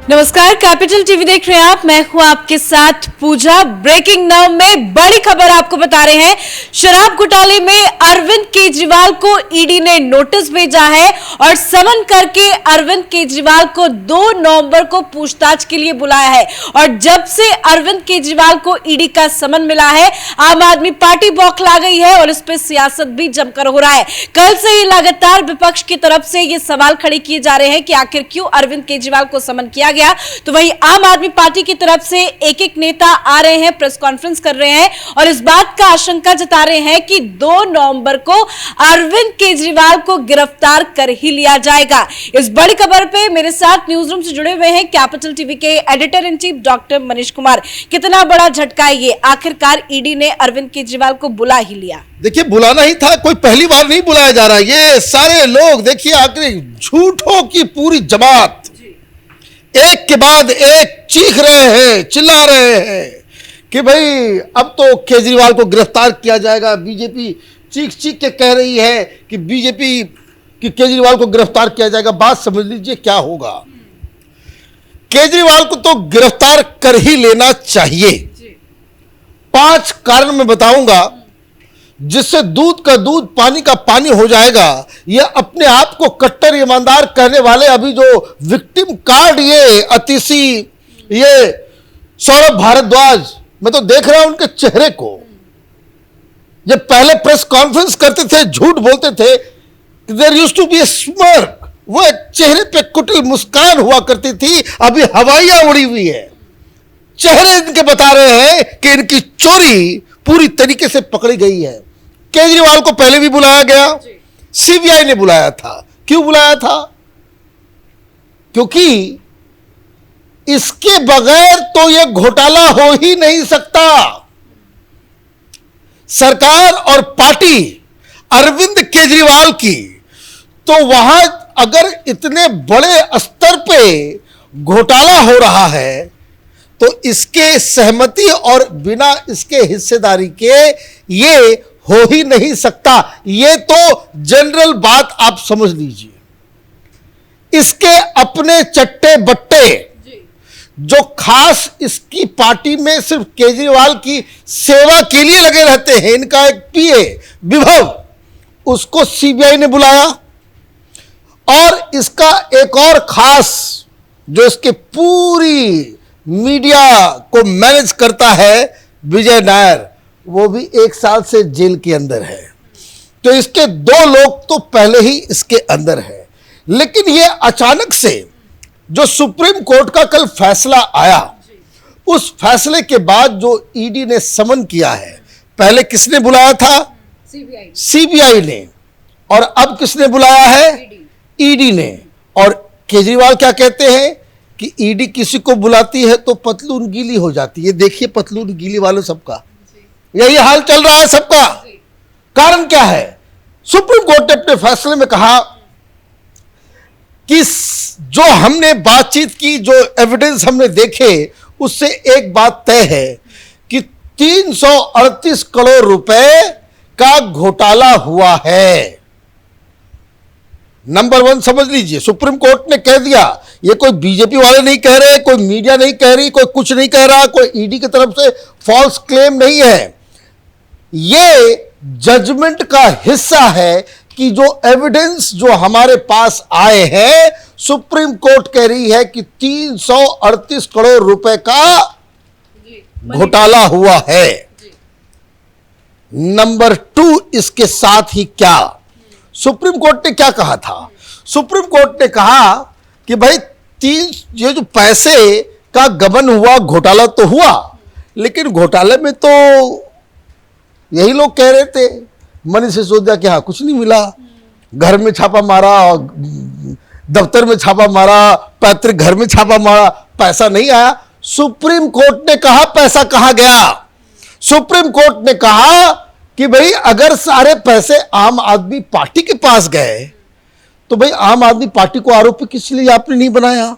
नमस्कार, capital TV देख रहे हैं आप। मैं हूं आपके साथ पूजा। ब्रेकिंग नाउ में बड़ी खबर आपको बता रहे हैं। शराब घोटाले में अरविंद केजरीवाल को ईडी ने नोटिस भेजा है और समन करके अरविंद केजरीवाल को 2 नवंबर को पूछताछ के लिए बुलाया है। और जब से अरविंद केजरीवाल को ईडी का समन मिला है, आम आदमी पार्टी बौखला गई है और इस पर सियासत भी जमकर हो रहा है। कल से ही लगातार विपक्ष की तरफ से ये सवाल खड़े किए जा रहे हैं कि आखिर क्यों अरविंद केजरीवाल को समन किया गया। तो वहीं आम आदमी पार्टी की तरफ से एक एक नेता आ रहे हैं, प्रेस कॉन्फ्रेंस कर रहे हैं और इस बात का आशंका जता रहे हैं कि 2 नवंबर को अरविंद केजरीवाल को गिरफ्तार कर ही लिया जाएगा। इस बड़ी खबर पे मेरे साथ न्यूज रूम से जुड़े हुए हैं कैपिटल टीवी के editor in chief doctor Manish Kumar. कितना बड़ा झटका है ये, आखिरकार ईडी ने अरविंद केजरीवाल को बुला ही लिया। देखिए, बुलाना ही था, कोई पहली बार नहीं बुलाया जा रहा। ये सारे लोग देखिए आखिर झूठों की पूरी जमात एक के बाद एक चीख रहे हैं, चिल्ला रहे हैं कि भाई अब तो केजरीवाल को गिरफ्तार किया जाएगा। बीजेपी चीख चीख के कह रही है कि बीजेपी कि केजरीवाल को गिरफ्तार किया जाएगा। बात समझ लीजिए क्या होगा। केजरीवाल को तो गिरफ्तार कर ही लेना चाहिए। 5 कारण मैं बताऊंगा जिससे दूध का दूध पानी का पानी हो जाएगा। ये अपने आप को कट्टर ईमानदार कहने वाले अभी जो विक्टिम कार्ड ये अतिशी ये सौरभ भारद्वाज, मैं तो देख रहा हूं उनके चेहरे को। ये पहले प्रेस कॉन्फ्रेंस करते थे, झूठ बोलते थे, there used to be a स्mirk, वो चेहरे पे कुटिल मुस्कान हुआ करती थी, अभी हवाइयां उड़ी हुई है। चेहरे इनके बता रहे हैं कि इनकी चोरी पूरी तरीके से पकड़ी गई है। केजरीवाल को पहले भी बुलाया गया, सीबीआई ने बुलाया था। क्यों बुलाया था? क्योंकि इसके बगैर तो यह घोटाला हो ही नहीं सकता। सरकार और पार्टी अरविंद केजरीवाल की, तो वहां अगर इतने बड़े स्तर पे घोटाला हो रहा है तो इसके सहमति और बिना इसके हिस्सेदारी के ये हो ही नहीं सकता। ये तो जनरल बात आप समझ लीजिए। इसके अपने चट्टे बट्टे जो खास इसकी पार्टी में सिर्फ केजरीवाल की सेवा के लिए लगे रहते हैं, इनका एक पीए विभव, उसको सीबीआई ने बुलाया। और इसका एक और खास जो इसके पूरी मीडिया को मैनेज करता है, विजय नायर, वो भी 1 साल से जेल के अंदर है। तो इसके 2 लोग तो पहले ही इसके अंदर है। लेकिन ये अचानक से जो सुप्रीम कोर्ट का कल फैसला आया, उस फैसले के बाद जो ईडी ने समन किया है, पहले किसने बुलाया था? सीबीआई ने। और अब किसने बुलाया है? ईडी ने। और केजरीवाल क्या कहते हैं कि ईडी किसी को बुलाती है तो पतलून गीली हो जाती है। देखिए पतलून गीली वालों सबका यही हाल चल रहा है सबका। कारण क्या है? सुप्रीम कोर्ट ने अपने फैसले में कहा कि जो हमने बातचीत की, जो एविडेंस हमने देखे, उससे एक बात तय है कि 338 करोड़ रुपए का घोटाला हुआ है। नंबर 1 समझ लीजिए, सुप्रीम कोर्ट ने कह दिया। ये कोई बीजेपी वाले नहीं कह रहे, कोई मीडिया नहीं कह रही, कोई कुछ नहीं कह रहा, कोई ईडी की तरफ से फॉल्स क्लेम नहीं है। ये जजमेंट का हिस्सा है कि जो एविडेंस जो हमारे पास आए हैं, सुप्रीम कोर्ट कह रही है कि 338 करोड़ रुपए का घोटाला हुआ है। नंबर 2, इसके साथ ही क्या सुप्रीम कोर्ट ने क्या कहा था? सुप्रीम कोर्ट ने कहा कि भाई ये जो पैसे का गबन हुआ, घोटाला तो हुआ, लेकिन घोटाले में तो यही लोग कह रहे थे, मनीष सिसोदिया के यहां कुछ नहीं मिला, घर में छापा मारा, दफ्तर में छापा मारा, पैतृक घर में छापा मारा, पैसा नहीं आया। सुप्रीम कोर्ट ने कहा पैसा कहां गया? सुप्रीम कोर्ट ने कहा कि भाई अगर सारे पैसे आम आदमी पार्टी के पास गए तो भाई आम आदमी पार्टी को आरोपी किस लिए आपने नहीं बनाया?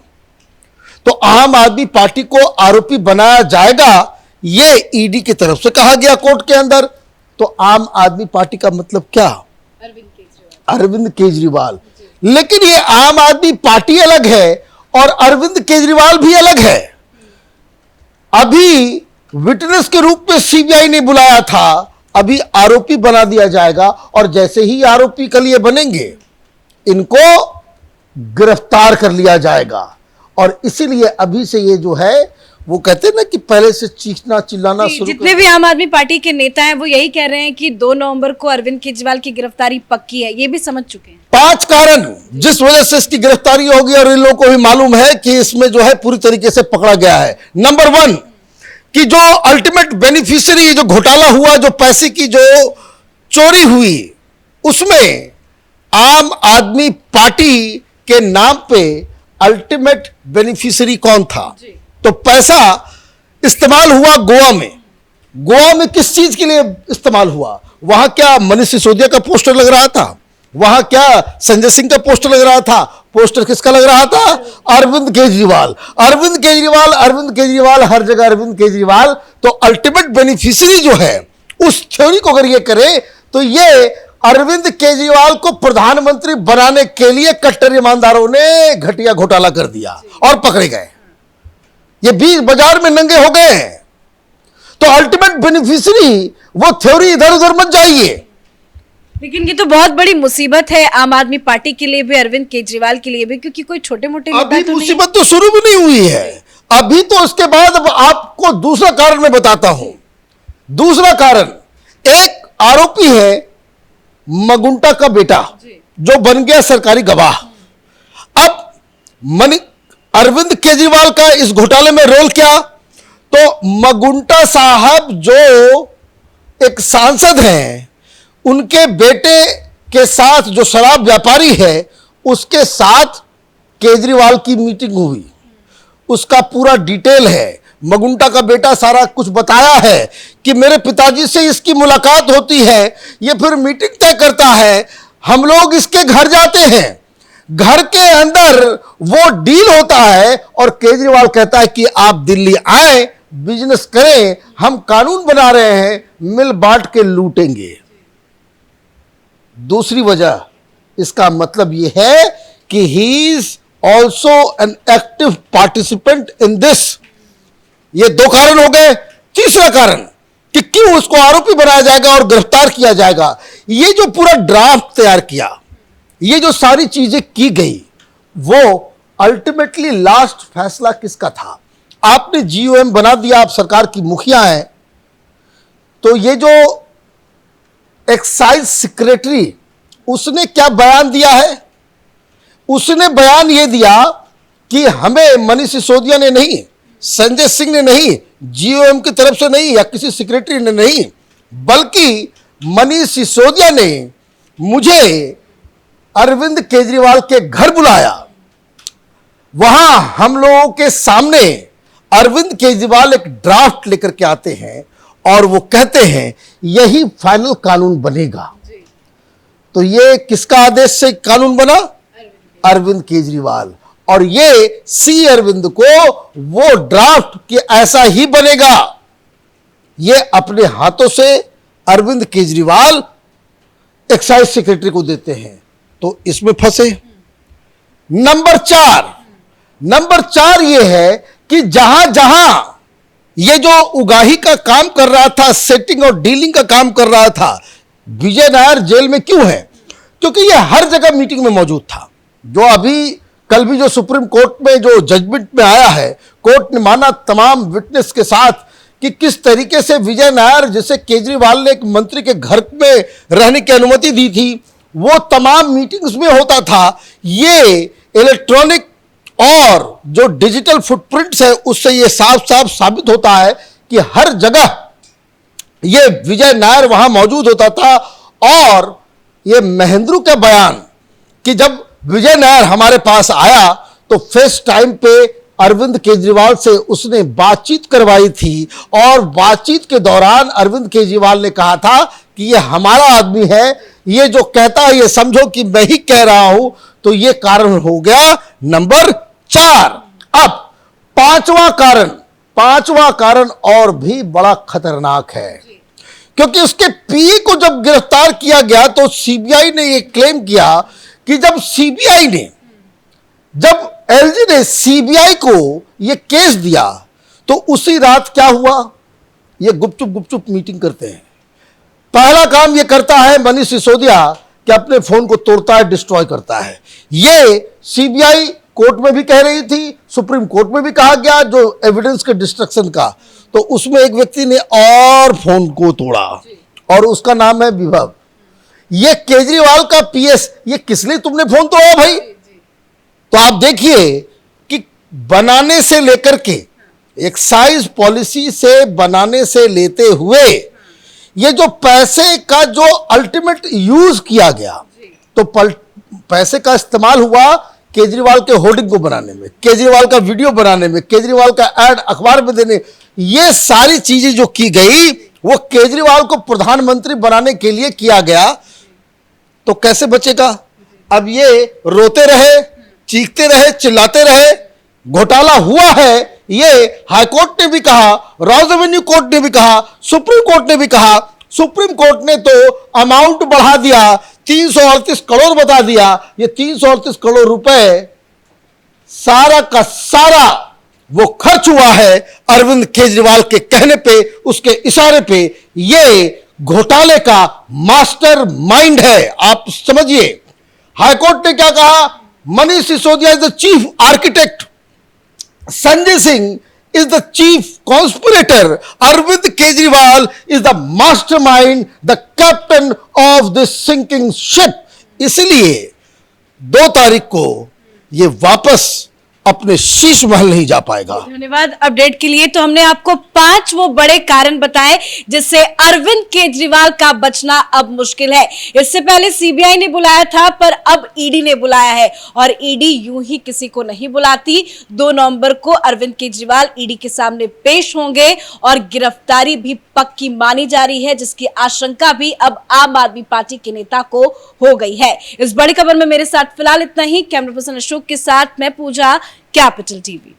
तो आम आदमी पार्टी को आरोपी बनाया जाएगा, ये ईडी की तरफ से कहा गया कोर्ट के अंदर। तो आम आदमी पार्टी का मतलब क्या? अरविंद केजरीवाल। लेकिन ये आम आदमी पार्टी अलग है और अरविंद केजरीवाल भी अलग है। अभी विटनेस के रूप में सीबीआई ने बुलाया था, अभी आरोपी बना दिया जाएगा और जैसे ही आरोपी कल ये बनेंगे, इनको गिरफ्तार कर लिया जाएगा। और इसीलिए अभी से ये जो है, वो कहते हैं ना कि पहले से चीखना चिल्लाना शुरू। जितने भी आम आदमी पार्टी के नेता हैं वो यही कह रहे हैं कि 2 नवंबर को अरविंद केजरीवाल की गिरफ्तारी पक्की है, ये भी समझ चुके हैं। 5 कारण जिस वजह से इसकी गिरफ्तारी होगी और इन लोगों को भी मालूम है कि इसमें जो है पूरी तरीके से पकड़ा गया है। नंबर 1 कि जो अल्टीमेट बेनिफिशियरी, जो घोटाला हुआ, जो पैसे की जो चोरी हुई, उसमें आम आदमी पार्टी के नाम पे अल्टीमेट बेनिफिशियरी कौन था? तो पैसा इस्तेमाल हुआ गोवा में। गोवा में किस चीज के लिए इस्तेमाल हुआ? वहां क्या मनीष सिसोदिया का पोस्टर लग रहा था? वहां क्या संजय सिंह का पोस्टर लग रहा था? पोस्टर किसका लग रहा था? अरविंद केजरीवाल। अरविंद केजरीवाल, अरविंद केजरीवाल, हर जगह अरविंद केजरीवाल। तो अल्टीमेट बेनिफिशियरी जो है, उस थ्योरी को अगर ये करे तो ये अरविंद केजरीवाल को प्रधानमंत्री बनाने के लिए कट्टर ईमानदारों ने घटिया घोटाला कर दिया और पकड़े गए। ये बीच बाजार में नंगे हो गए हैं। तो अल्टीमेट बेनिफिशियरी, वो थ्योरी इधर उधर मत जाइए। लेकिन ये तो बहुत बड़ी मुसीबत है आम आदमी पार्टी के लिए भी, अरविंद केजरीवाल के लिए भी, क्योंकि कोई छोटे मोटे अभी मुसीबत तो शुरू भी नहीं हुई है। अभी तो उसके बाद अब आपको दूसरा कारण मैं बताता हूं। दूसरा कारण, एक आरोपी है मगुंटा का बेटा, जो बन गया सरकारी गवाह। अब अरविंद केजरीवाल का इस घोटाले में रोल क्या? तो मगुंटा साहब जो एक सांसद हैं, उनके बेटे के साथ, जो शराब व्यापारी है, उसके साथ केजरीवाल की मीटिंग हुई। उसका पूरा डिटेल है। मगुंटा का बेटा सारा कुछ बताया है कि मेरे पिताजी से इसकी मुलाकात होती है, ये फिर मीटिंग तय करता है, हम लोग इसके घर जाते हैं, घर के अंदर वो डील होता है और केजरीवाल कहता है कि आप दिल्ली आए, बिजनेस करें, हम कानून बना रहे हैं, मिल बांट के लूटेंगे। दूसरी वजह, इसका मतलब यह है कि he is also an active participant in this. ये 2 कारण हो गए। तीसरा कारण कि क्यों उसको आरोपी बनाया जाएगा और गिरफ्तार किया जाएगा, ये जो पूरा ड्राफ्ट तैयार किया, ये जो सारी चीजें की गई, वो अल्टीमेटली लास्ट फैसला किसका था? आपने जीओएम बना दिया, आप सरकार की मुखिया हैं, तो ये जो एक्साइज सेक्रेटरी, उसने क्या बयान दिया है? उसने बयान ये दिया कि हमें मनीष सिसोदिया ने नहीं, संजय सिंह ने नहीं, जीओएम की तरफ से नहीं, या किसी सेक्रेटरी ने नहीं, बल्कि मनीष सिसोदिया ने मुझे अरविंद केजरीवाल के घर बुलाया। वहां हम लोगों के सामने अरविंद केजरीवाल एक ड्राफ्ट लेकर के आते हैं और वो कहते हैं यही फाइनल कानून बनेगा। तो ये किसका आदेश से कानून बना? अरविंद केजरीवाल। और ये सी अरविंद को वो ड्राफ्ट कि ऐसा ही बनेगा, ये अपने हाथों से अरविंद केजरीवाल एक्साइज सेक्रेटरी को देते हैं। तो इसमें फंसे। नंबर 4 ये है कि जहां जहां ये जो उगाही का काम कर रहा था, सेटिंग और डीलिंग का काम कर रहा था, विजय नायर जेल में क्यों है? क्योंकि ये हर जगह मीटिंग में मौजूद था। जो अभी कल भी जो सुप्रीम कोर्ट में जो जजमेंट में आया है, कोर्ट ने माना तमाम विटनेस के साथ कि किस तरीके से विजय नायर, जिसे केजरीवाल ने एक मंत्री के घर में रहने की अनुमति दी थी, वो तमाम मीटिंग्स में होता था। ये इलेक्ट्रॉनिक और जो डिजिटल फुटप्रिंट्स है, उससे ये साफ साफ साबित होता है कि हर जगह ये विजय नायर वहां मौजूद होता था। और ये महेंद्रू का बयान कि जब विजय नायर हमारे पास आया तो फेस टाइम पे अरविंद केजरीवाल से उसने बातचीत करवाई थी, और बातचीत के दौरान अरविंद केजरीवाल ने कहा था कि ये हमारा आदमी है, ये जो कहता है ये समझो कि मैं ही कह रहा हूं। तो ये कारण हो गया नंबर 4। अब पांचवा कारण और भी बड़ा खतरनाक है, क्योंकि उसके पीए को जब गिरफ्तार किया गया तो सीबीआई ने यह क्लेम किया कि जब एलजी ने सीबीआई को यह केस दिया तो उसी रात क्या हुआ, ये गुपचुप गुपचुप मीटिंग करते हैं। पहला काम ये करता है मनीष सिसोदिया कि अपने फोन को तोड़ता है, डिस्ट्रॉय करता है। ये सीबीआई कोर्ट में भी कह रही थी, सुप्रीम कोर्ट में भी कहा गया जो एविडेंस के डिस्ट्रक्शन का, तो उसमें एक व्यक्ति ने और फोन को तोड़ा और उसका नाम है विभव। ये केजरीवाल का पीएस, ये किस लिए तुमने फोन तोड़ा भाई? तो आप देखिए कि बनाने से लेकर के एक्साइज पॉलिसी से बनाने से लेते हुए ये जो पैसे का जो अल्टीमेट यूज किया गया, तो पैसे का इस्तेमाल हुआ केजरीवाल के होर्डिंग को बनाने में, केजरीवाल का वीडियो बनाने में, केजरीवाल का एड अखबार में देने, ये सारी चीजें जो की गई वो केजरीवाल को प्रधानमंत्री बनाने के लिए किया गया। तो कैसे बचेगा? अब ये रोते रहे, चीखते रहे, चिल्लाते रहे, घोटाला हुआ है। ये हाईकोर्ट ने भी कहा, रॉ रेवेन्यू कोर्ट ने भी कहा, सुप्रीम कोर्ट ने भी कहा। सुप्रीम कोर्ट ने तो अमाउंट बढ़ा दिया, 338 करोड़ बता दिया। ये 338 करोड़ रुपए सारा का सारा वो खर्च हुआ है अरविंद केजरीवाल के कहने पे, उसके इशारे पे। ये घोटाले का मास्टर माइंड है, आप समझिए। हाईकोर्ट ने क्या कहा? Manish Sisodia is the chief architect, Sanjay Singh is the chief conspirator, Arvind Kejriwal is the mastermind, the captain of this sinking ship. इसलिए 2 तारीख को ये वापस अपने शीश महल नहीं जा पाएगा। धन्यवाद अपडेट के लिए। तो हमने आपको 5 वो बड़े कारण बताए जिससे अरविंद केजरीवाल का बचना अब मुश्किल है। इससे पहले सीबीआई ने बुलाया था, पर अब ईडी ने बुलाया है, और ईडी यूं ही किसी को नहीं बुलाती। 2 नवंबर को अरविंद केजरीवाल ईडी के सामने पेश होंगे और गिरफ्तारी भी पक्की मानी जा रही है, जिसकी आशंका भी अब आम आदमी पार्टी के नेता को हो गई है। इस बड़ी खबर में मेरे साथ फिलहाल इतना ही। कैमरा पर्सन अशोक के साथ मैं पूजा, कैपिटल टीवी।